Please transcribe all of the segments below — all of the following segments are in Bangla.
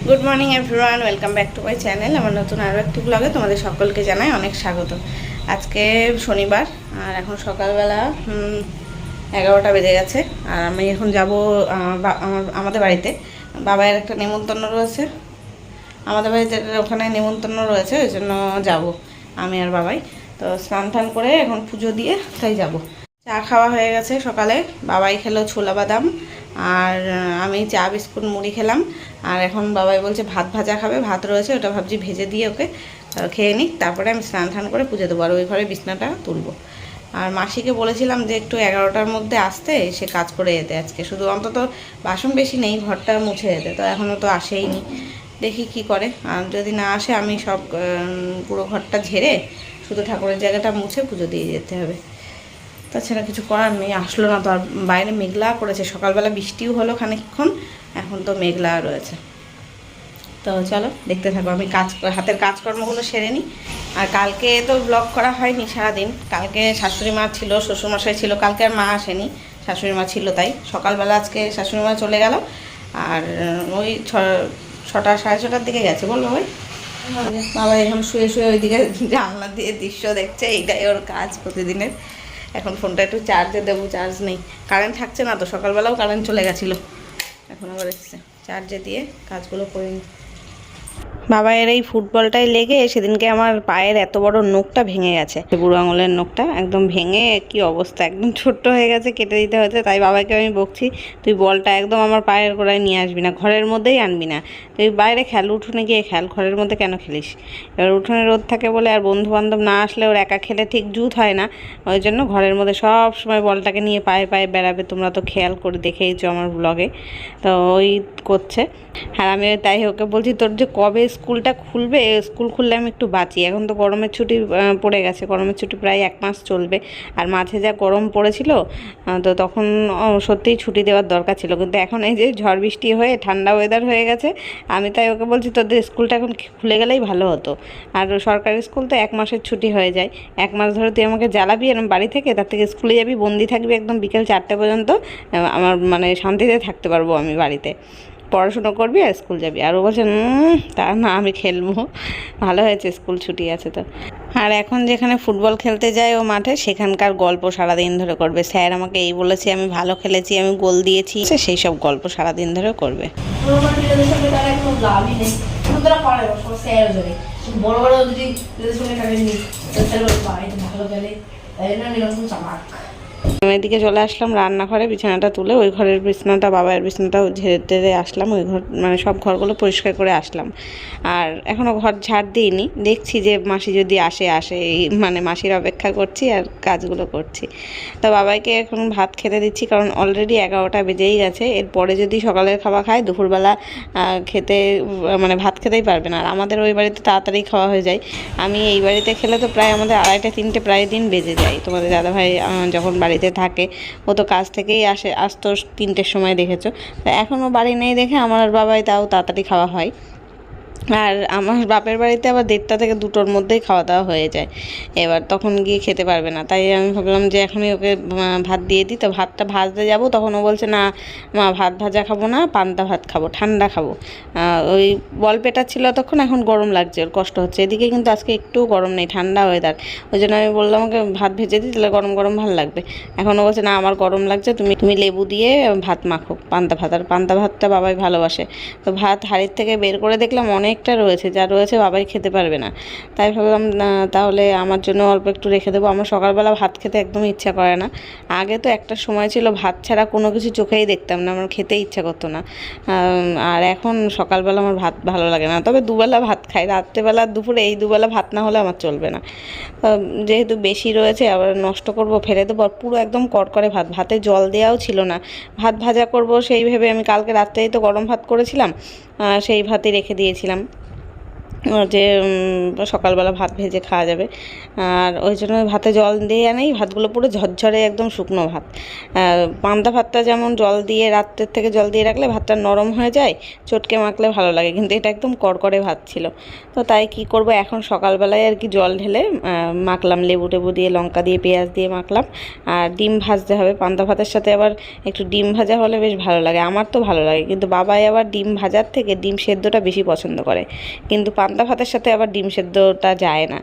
Good morning everyone, welcome back to my channel. আমার নতুন আরও একটি ব্লগে তোমাদের সকলকে জানাই অনেক স্বাগত। আজকে শনিবার আর এখন সকালবেলা 11টা বেজে গেছে। আর আমি এখন যাব আমাদের বাড়িতে। বাবার একটা নেমন্তন্ন রয়েছে, আমাদের বাড়িতে ওখানে নেমন্তন্ন রয়েছে, ওই জন্য যাবো আমি আর বাবাই। তো স্নান টান করে এখন পুজো দিয়ে তাই যাব। চা খাওয়া হয়ে গেছে সকালে, বাবাই খেলো ছোলা বাদাম আর আমি চা বিস্কুট মুড়ি খেলাম। আর এখন বাবাই বলছে ভাত ভাজা খাবে, ভাত রয়েছে ওটা ভাবছি ভেজে দিয়ে ওকে খেয়ে নিক, তারপরে আমি স্নান টান করে পুজো দেবো আর ওই ঘরে বিছনাটা তুলবো। আর মাসিকে বলেছিলাম যে একটু 11টার মধ্যে আসতে, সে কাজ করে যেতে আজকে, শুধু অন্তত বাসন বেশি নেই, ঘরটা মুছে যেতে। তো এখনও তো আসেইনি, দেখি কি করে। আর যদি না আসে আমি সব পুরো ঘরটা ঝেড়ে শুধু ঠাকুরের জায়গাটা মুছে পুজো দিয়ে যেতে হবে। তাছাড়া কিছু করার নেই, আসলো না তো। আর বাইরে মেঘলা করেছে, সকালবেলা বৃষ্টিও হলো খানিকক্ষণ, এখন তো মেঘলা রয়েছে। তো চলো দেখতে থাকো, আমি হাতের কাজকর্মগুলো সেরে নিই। আর কালকে তো ব্লগ করা হয়নি সারাদিন, কালকে শাশুড়ি মা ছিল, শ্বশুরমশাই ছিল, কালকে আর মা আসেনি, শাশুড়ি মা ছিল। তাই সকালবেলা আজকে শাশুড়ি মা চলে গেল। আর ওই 6টা সাড়ে 6টার দিকে গেছে বলবো ভাই। বাবা এখন শুয়ে শুয়ে ওইদিকে জানলা দিয়ে দৃশ্য দেখছে, এইটাই ওর কাজ প্রতিদিনের। এখন ফোনটা একটু চার্জে দেবো, চার্জ নেই, কারেন্ট থাকছে না তো, সকালবেলাও কারেন্ট চলে গেছিলো, এখন আবার এসছে। চার্জে দিয়ে কাজগুলো করে নিই। বাবাইয়ের এই ফুটবলটাই লেগে সেদিনকে আমার পায়ের এত বড় নখটা ভেঙে গেছে, বুড়ো আঙুলের নখটা একদম ভেঙে কি অবস্থা, একদম ছোট্ট হয়ে গেছে, কেটে দিতে হয়েছে। তাই বাবাকে আমি বকছি, তুই বলটা একদম আমার পায়ের গোড়ায় নিয়ে আসবি না, ঘরের মধ্যেই আনবি না, তুই বাইরে খেল, উঠোনে গিয়ে খেল, ঘরের মধ্যে কেন খেলিস। এবার উঠোনে রোদ থাকে বলে আর বন্ধু বান্ধব না আসলে ওর একা খেলে ঠিক জুত হয় না, ওই জন্য ঘরের মধ্যে সব সময় বলটাকে নিয়ে পায়ে পায়ে বেড়াবে। তোমরা তো খেয়াল করে দেখেইছো আমার ব্লগে, তো ওই করছে। আর আমি তাই ওকে বলছি, তোর যে কবে স্কুলটা খুলবে, স্কুল খুললে আমি একটু বাঁচি। এখন তো গরমের ছুটি পড়ে গেছে, গরমের ছুটি প্রায় 1 মাস চলবে। আর মাঝে যা গরম পড়েছিল, তো তখন সত্যিই ছুটি দেওয়ার দরকার ছিল, কিন্তু এখন এই যে ঝড় বৃষ্টি হয়ে ঠান্ডা ওয়েদার হয়ে গেছে, আমি তাই ওকে বলছি তোদের স্কুলটা এখন খুলে গেলেই ভালো হতো। আর সরকারি স্কুল তো 1 মাসের ছুটি হয়ে যায়, 1 মাস ধরে তুই আমাকে জ্বালাবি এরকম বাড়ি থেকে, তার থেকে স্কুলে যাবি, বন্দি থাকবি একদম বিকেল 4টে পর্যন্ত, আমার মানে শান্তিতে থাকতে পারবো আমি বাড়িতে, পড়াশুনো করবি আর স্কুল যাবি। আর ও বলছে তা না, আমি খেলবো, ভালো হয়েছে স্কুল ছুটি আছে তো। আর এখন যেখানে ফুটবল খেলতে যায় ও মাঠে, সেখানকার গল্প সারাদিন ধরে করবে। স্যার আমাকে এই বলেছে, আমি ভালো খেলেছি, আমি গোল দিয়েছি, সেই সব গল্প সারাদিন ধরে করবে। বড় বড় যদি ভালো খেলে আমি এদিকে চলে আসলাম রান্নাঘরে, বিছানাটা তুলে ওই ঘরের বিছানাটা, বাবার বিছানাটাও ঝেড়ে টেড়ে আসলাম, ওই ঘর মানে সব ঘরগুলো পরিষ্কার করে আসলাম। আর এখনও ঘর ঝাড় দিইনি, দেখছি যে মাসি যদি আসে এই মানে মাসির অপেক্ষা করছি আর কাজগুলো করছি। তো বাবাইকে এখন ভাত খেতে দিচ্ছি, কারণ অলরেডি 11টা বেজেই গেছে। এরপরে যদি সকালের খাওয়া খায়, দুপুরবেলা খেতে মানে ভাত খেতেই পারবে না। আর আমাদের ওই বাড়িতে তাড়াতাড়ি খাওয়া হয়ে যায়, আমি এই বাড়িতে খেলে তো প্রায় আমাদের 2:30 3টে প্রায় দিন বেজে যায়। তোমাদের দাদাভাই যখন বাড়িতে থাকে, ও তো কাজ থেকেই আসতো 3টের সময়, দেখেছো। তো এখনও বাড়ি নেই দেখে আমার আর বাবাই তাও তাড়াতাড়ি খাওয়া হয়। আর আমার বাপের বাড়িতে আবার 1:30 থেকে 2টোর মধ্যেই খাওয়া দাওয়া হয়ে যায়, এবার তখন গিয়ে খেতে পারবে না। তাই আমি ভাবলাম যে এখনই ওকে ভাত দিয়ে দিই। তো ভাতটা ভাজতে যাব, তখন ও বলছে না মা, ভাত ভাজা খাবো না, পান্তা ভাত খাবো, ঠান্ডা খাবো। ওই বল পেটা ছিল তখন, এখন গরম লাগছে, ওর কষ্ট হচ্ছে। এদিকে কিন্তু আজকে একটু গরম নেই, ঠান্ডা ওয়েদার, ওই জন্য আমি বললাম ওকে ভাত ভেজে দিই, তাহলে গরম গরম ভালো লাগবে। এখন ও বলছে না, আমার গরম লাগছে, তুমি লেবু দিয়ে ভাত মাখো, পান্তা ভাত। আর পান্তা ভাতটা বাবাই ভালোবাসে। তো ভাত হাঁড়ির থেকে বের করে দেখলাম অনেকটা রয়েছে, যা রয়েছে বাবাই খেতে পারবে না। তাই ভাবলাম তাহলে আমার জন্য অল্প একটু রেখে দেবো। আমার সকালবেলা ভাত খেতে একদম ইচ্ছা করে না। আগে তো একটা সময় ছিল ভাত ছাড়া কোনো কিছু চোখেই দেখতাম না, আমার খেতে ইচ্ছা করতো না। আর এখন সকালবেলা আমার ভাত ভালো লাগে না, তবে দুবেলা ভাত খাই, রাত্রেবেলা দুপুরে, এই দুবেলা ভাত না হলে আমার চলবে না। যেহেতু বেশি রয়েছে, আবার নষ্ট করব, ফেলে দেবো। আর পুরো একদম কড়কড়ে ভাত, ভাতে জল দেওয়াও ছিল না, ভাত ভাজা করব সেই ভেবে আমি কালকে রাত্রেই তো গরম ভাত করেছিলাম, সেই ভাতই রেখে দিয়েছিলাম। যে সকালবেলা ভাত ভেজে খাওয়া যাবে। আর ওই জন্য ভাতে জল দিয়ে নেই, ভাতগুলো পুরো ঝরঝরে একদম শুকনো ভাত। পান্তা ভাতটা যেমন জল দিয়ে রাত্রের থেকে জল দিয়ে রাখলে ভাতটা নরম হয়ে যায়, চটকে মাখলে ভালো লাগে, কিন্তু এটা একদম কড়কড়ে ভাত ছিল। তো তাই কি করব, এখন সকালবেলায় আর কি জল ঢেলে মাখলাম, লেবু টেবু দিয়ে লঙ্কা দিয়ে পেঁয়াজ দিয়ে মাখলাম। আর ডিম ভাজতে হবে, পান্তা ভাতের সাথে আবার একটু ডিম ভাজা হলে বেশ ভালো লাগে, আমার তো ভালো লাগে, কিন্তু বাবাই আবার ডিম ভাজার থেকে ডিম সেদ্ধটা বেশি পছন্দ করে, কিন্তু পান্তা ভাতের সাথে আবার ডিম সেদ্ধটা যায় না,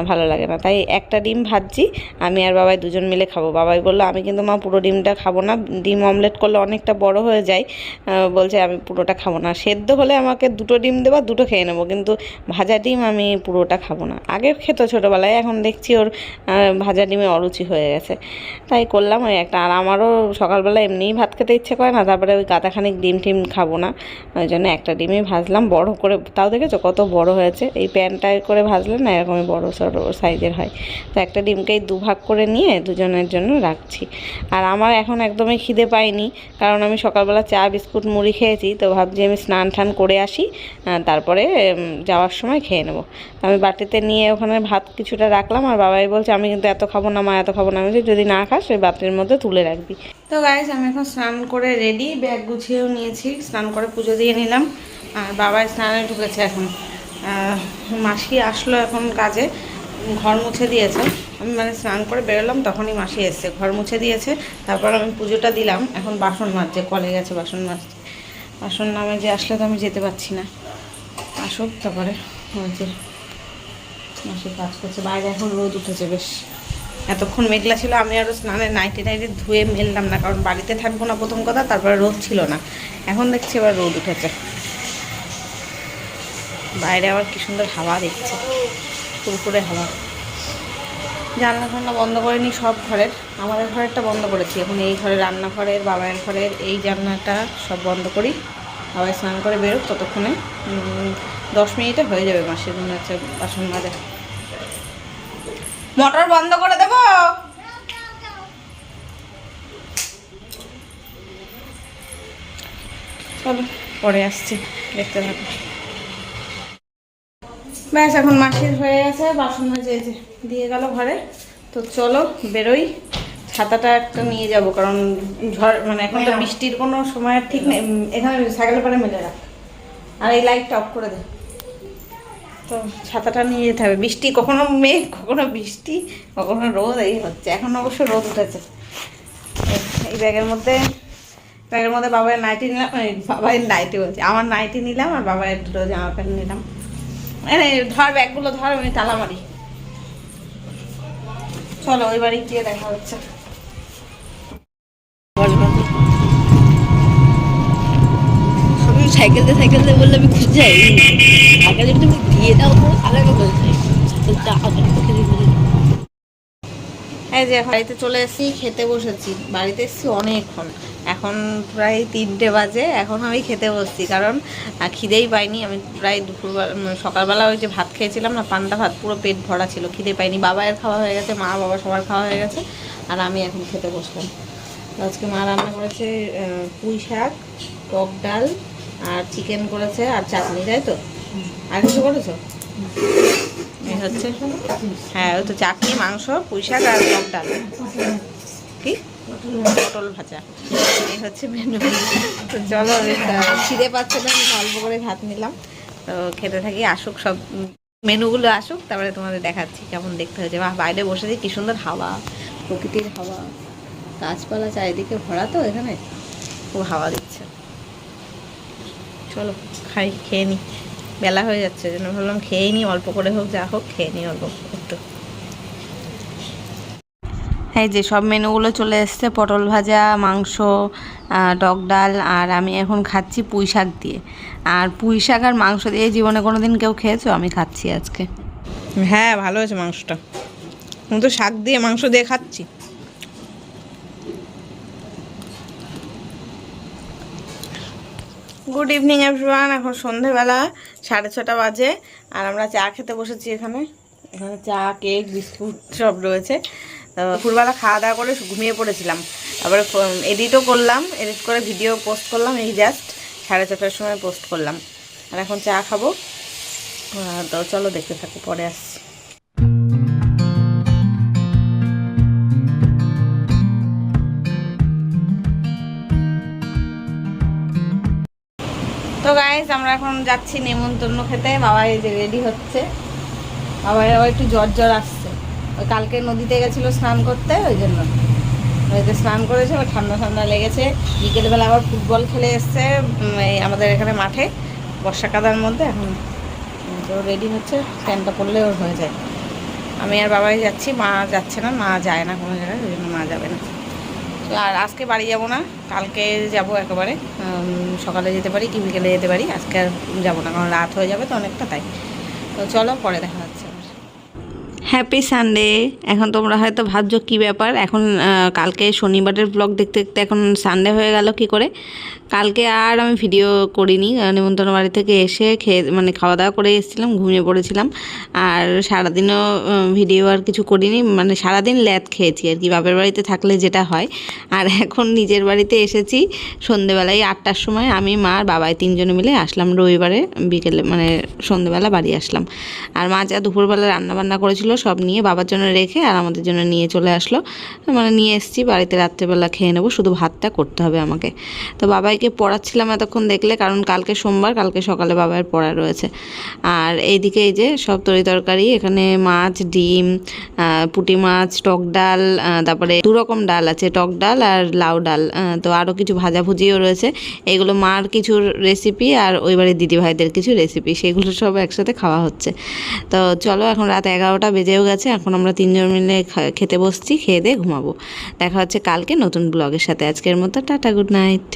ভালো লাগে না। তাই একটা ডিম ভাজছি, আমি আর বাবাই দুজন মিলে খাবো। বাবাই বললো আমি কিন্তু মা পুরো ডিমটা খাবো না, ডিম অমলেট করলে অনেকটা বড় হয়ে যায়, বলছে আমি পুরোটা খাবো না, সেদ্ধ হলে আমাকে দুটো ডিম দেবা, দুটো খেয়ে নেবো, কিন্তু ভাজা ডিম আমি পুরোটা খাবো না। আগে খেতো ছোটোবেলায়, এখন দেখছি ওর ভাজা ডিমে অরুচি হয়ে গেছে, তাই করলাম ওই একটা। আর আমারও সকালবেলা এমনিই ভাত খেতে ইচ্ছে করে না, তারপরে ওই গাদাখানিক ডিম টিম খাবো না, ওই জন্য একটা ডিমই ভাজলাম বড় করে। তাও দেখেছো কত বড় হয়েছে, এই প্যানটায় করে ভাজলে না এরকমই বড় সড়ো সাইজের হয়। তো একটা ডিমকেই দুভাগ করে নিয়ে দুজনের জন্য রাখছি। আর আমার এখন একদমই খিদে পাইনি, কারণ আমি সকালবেলা চা বিস্কুট মুড়ি খেয়েছি, তো ভাবছি আমি স্নান টান করে আসি, তারপরে যাওয়ার সময় খেয়ে নেবো। আমি বাটিতে নিয়ে ওখানে ভাত কিছুটা রাখলাম, আর বাবাই বলছে আমি কিন্তু এত খাবো না মা, এত খাবো না। আমি বলছি যদি না খাস ওই বাটির মধ্যে তুলে রাখবি। তো গাইস আমি এখন স্নান করে রেডি, ব্যাগ গুছিয়েও নিয়েছি, স্নান করে পুজো দিয়ে নিলাম। আর বাবাই স্নানে ঢুকেছে এখন, মাসি আসলো এখন কাজে, ঘর মুছে দিয়েছে। আমি মানে স্নান করে বেরোলাম তখনই মাসি এসছে, ঘর মুছে দিয়েছে, তারপর আমি পুজোটা দিলাম। এখন বাসন মাজছে, কলে গেছে বাসন মাজছে, বাসন নামে যে আসলে তো আমি যেতে পারছি না, আসুক তারপরে হয়েছে। মাসি কাজ করছে বাইরে, এখন রোদ উঠেছে বেশ, এতক্ষণ মেঘলা ছিল। আমি আরও স্নানের নাইটি ধুয়ে মেললাম না, কারণ বাড়িতে থাকবো না প্রথম কথা, তারপরে রোদ ছিল না। এখন দেখছি এবার রোদ উঠেছে, বাইরে আবার কি সুন্দর হাওয়া দেখছে, পুরোপুরে হাওয়া। জানলা ফান্না বন্ধ করে নিই সব ঘরের, আমাদের ঘরেরটা বন্ধ করেছি, এখন এই ঘরে রান্নাঘরের, বাবাইয়ের ঘরের এই জানলাটা সব বন্ধ করি। বাবাই স্নান করে বেরোক, ততক্ষণে 10 মিনিটে হয়ে যাবে মাসির মনে হচ্ছে বাসন মাজা। মোটর বন্ধ করে দেব, চলো পরে আসছি, দেখতে থাকো। ব্যাস এখন মাসির হয়ে গেছে, বাসন মাজে দিয়ে গেল ঘরে। তো চলো বেরোই, ছাতাটা একটা নিয়ে যাব, কারণ ঝড় মানে এখন তো বৃষ্টির কোনো সময় ঠিক নেই। এখানে সাইকেলের পরে মেলে রাখ, আর এই লাইটটা অফ করে দে। তো ছাতাটা নিয়ে যেতে হবে, বৃষ্টি কখনো মেঘ কখনো বৃষ্টি কখনো রোদ, এই হচ্ছে। এখন অবশ্য রোদ উঠেছে। এই ব্যাগের মধ্যে বাবার নাইটি নিলাম, বাবার নাইটি বলছি, আমার নাইটি নিলাম, আর বাবার দুটো জামা প্যান্ট নিলাম। ধর ব্যাগগুলো ধর, আমি তালা মারি। চলো ওই বাড়ি গিয়ে দেখা হচ্ছে। সাইকেল দিয়ে বললে আমি খুঁজে যাই, আগে যদি তুমি দিয়ে দাও তাহলে আমি বলছি। এই যে বাড়িতে চলে এসেছি, খেতে বসেছি। বাড়িতে এসেছি অনেকক্ষণ, এখন প্রায় 3টে বাজে, এখন আমি খেতে বসছি, কারণ খিদেই পাইনি। আমি প্রায় দুপুরবেলা সকালবেলা ওই যে ভাত খেয়েছিলাম না, পান্তা ভাত, পুরো পেট ভরা ছিল, খিদে পাইনি। বাবায়ের খাওয়া হয়ে গেছে, মা বাবা সবার খাওয়া হয়ে গেছে, আর আমি এখন খেতে বসলাম। আজকে মা রান্না করেছে পুঁই শাক, টক ডাল, আর চিকেন করেছে, আর চাটনি, তাই তো? আর কিছু করেছো? এই হচ্ছে, হ্যাঁ ওই তো চাটনি, মাংস, পুঁই শাক আর টক ডাল, কি পটল ভাজা, এই হচ্ছে মেনু। তো চলো, খিদে পাচ্ছে না, অল্প করে ভাত নিলাম। তো খেতে থাকি, আসুক সব মেনুগুলো আসুক, তারপরে তোমাদের দেখাচ্ছি কেমন দেখতে হয়েছে। বা বাইরে বসেছি, কি সুন্দর হাওয়া, প্রকৃতির হাওয়া, গাছপালা চারিদিকে ভরা, তো এখানে খুব হাওয়া দিচ্ছে। চলো খেয়ে নিই, বেলা হয়ে যাচ্ছে, জন্য ভাবলাম খেয়েই নিই, অল্প করে হোক যা হোক খেয়ে নিই অল্প একটু। এই যে সব মেনুগুলো চলে এসছে, পটল ভাজা, মাংস, টক ডাল, আর আমি এখন খাচ্ছি পুঁই শাক দিয়ে। আর পুঁই শাক আর মাংস দিয়ে জীবনে কোনো দিন কেউ খেয়েছো? আমি খাচ্ছি আজকে। হ্যাঁ ভালো হয়েছে মাংসটা, আমি তো শাক দিয়ে মাংস দিয়ে খাচ্ছি। গুড ইভিনিং এভরিওয়ান, এখন সন্ধেবেলা 6:30 বাজে, আর আমরা চা খেতে বসেছি। এখানে চা, কেক, বিস্কুট সব রয়েছে। তো দুপুরবেলা খাওয়া দাওয়া করে ঘুমিয়ে পড়েছিলাম, তারপরে এডিটও করলাম, এডিট করে ভিডিও পোস্ট করলাম, এই জাস্ট 4:30টার সময় পোস্ট করলাম। আর এখন চা খাবো, তো চলো দেখতে থাকো, পরে আসছি। তো গাইস আমরা এখন যাচ্ছি নেমন্তন্ন খেতে। বাবা এই যে রেডি হচ্ছে। বাবার আবার একটু জ্বর জ্বর আসছে, ওই কালকে নদীতে গেছিলো স্নান করতে, ওই জন্য নদীতে স্নান করেছে, ওর ঠান্ডা ঠান্ডা লেগেছে। বিকেলবেলা আবার ফুটবল খেলে এসছে এই আমাদের এখানে মাঠে, বর্ষা কাদার মধ্যে। এখন তো রেডি হচ্ছে, প্যান্টটা পরলে ওর হয়ে যায়। আমি আর বাবাই যাচ্ছি, মা যাচ্ছে না, মা যায় না কোনো জায়গায়, ওই জন্য মা যাবে না। তো আর আজকে বাড়ি যাব না, কালকে যাব একেবারে। সকালে যেতে পারি কি বিকেলে যেতে পারি, আজকে আর যাবো না, কারণ রাত হয়ে যাবে তো অনেকটা, তাই। তো চলো পরে দেখা যাচ্ছে। Happy Sunday. এখন তোমরা হয়তো ভাবছো কী ব্যাপার, এখন কালকে শনিবারের ব্লগ দেখতে দেখতে এখন সানডে হয়ে গেল কি করে। কালকে আর আমি ভিডিও করিনি, নিমন্ত্রণ বাড়ি থেকে এসে মানে খাওয়া দাওয়া করে এসেছিলাম, ঘুমিয়ে পড়েছিলাম। আর সারাদিনও ভিডিও আর কিছু করিনি, মানে সারাদিন ল্যাদ খেয়েছি আর কি, বাপের বাড়িতে থাকলে যেটা হয়। আর এখন নিজের বাড়িতে এসেছি সন্ধেবেলায় 8টার সময়, আমি মা আর বাবাই 3 জনে মিলে আসলাম রবিবারে বিকেলে, মানে সন্ধেবেলা বাড়ি আসলাম। আর মা যা দুপুরবেলা রান্নাবান্না করেছিল সব নিয়ে বাবার জন্য রেখে আর আমাদের জন্য নিয়ে চলে আসলো, মানে নিয়ে এসেছি বাড়িতে, রাত্রেবেলা খেয়ে নেবো, শুধু ভাতটা করতে হবে আমাকে। তো বাবাইকে পড়াচ্ছিলাম এতক্ষণ দেখলে, কারণ কালকে সোমবার, কালকে সকালে বাবার পড়া রয়েছে। আর এইদিকে এই যে সব তরকারি, এখানে মাছ, ডিম, পুঁটি মাছ, টক ডাল, তারপরে 2 রকম ডাল আছে, টক ডাল আর লাউ ডাল, তো আরও কিছু ভাজাভুজিও রয়েছে। এগুলো মার কিছু রেসিপি আর ওই বাড়ির দিদিভাইদের কিছু রেসিপি, সেগুলো সব একসাথে খাওয়া হচ্ছে। তো চলো এখন রাত 11টা বেজেও গেছে, এখন আমরা 3 জন মিলে খেতে বসছি, খেয়ে দিয়ে ঘুমাবো। দেখা হচ্ছে কালকে নতুন ব্লগের সাথে। আজকের মতো টাটা, গুড নাইট।